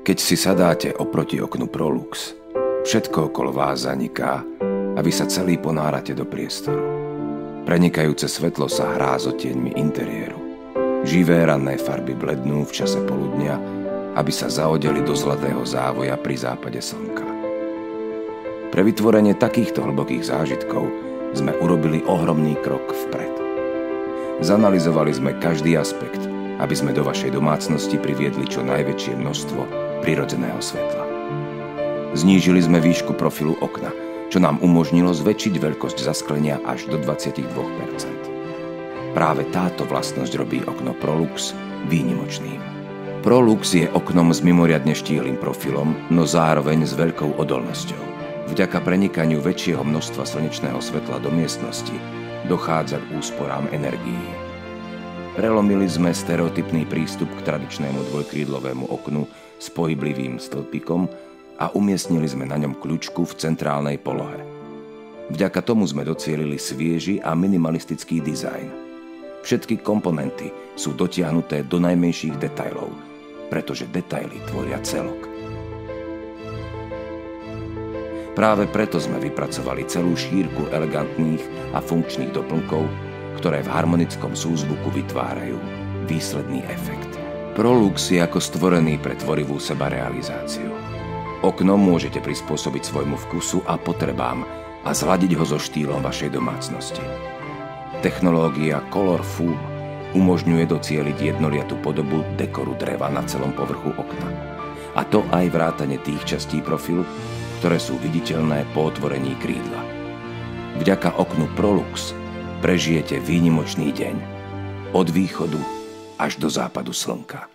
Keď si sadáte oproti oknu Prolux, všetko okolo vás zaniká a vy sa celý ponárate do priestoru. Prenikajúce svetlo sa hrá so tieňmi interiéru. Živé ranné farby blednú v čase poludnia, aby sa zaodeli do zlatého závoja pri západe slnka. Pre vytvorenie takýchto hlbokých zážitkov sme urobili ohromný krok vpred. Zanalyzovali sme každý aspekt, aby sme do vašej domácnosti priviedli čo najväčšie množstvo prirodzeného svetla. Znížili sme výšku profilu okna, čo nám umožnilo zväčšiť veľkosť zasklenia až do 22%. Práve táto vlastnosť robí okno Prolux výnimočným. Prolux je oknom s mimoriadne štíhlym profilom, no zároveň s veľkou odolnosťou. Vďaka prenikaniu väčšieho množstva slnečného svetla do miestnosti dochádza k úsporám energií. Prelomili sme stereotypný prístup k tradičnému dvojkrídlovému oknu s pohyblivým stĺpikom a umiestnili sme na ňom kľučku v centrálnej polohe. Vďaka tomu sme docielili svieži a minimalistický dizajn. Všetky komponenty sú dotiahnuté do najmenších detailov, pretože detaily tvoria celok. Práve preto sme vypracovali celú šírku elegantných a funkčných doplnkov, ktoré v harmonickom súzvuku vytvárajú výsledný efekt. Prolux je ako stvorený pre tvorivú sebarealizáciu. Okno môžete prispôsobiť svojmu vkusu a potrebám a zladiť ho so štýlom vašej domácnosti. Technológia Color Foam umožňuje docieliť jednoliatú podobu dekoru dreva na celom povrchu okna. A to aj vrátane tých častí profilu, ktoré sú viditeľné po otvorení krídla. Vďaka oknu Prolux prežijete výnimočný deň od východu až do západu slnka.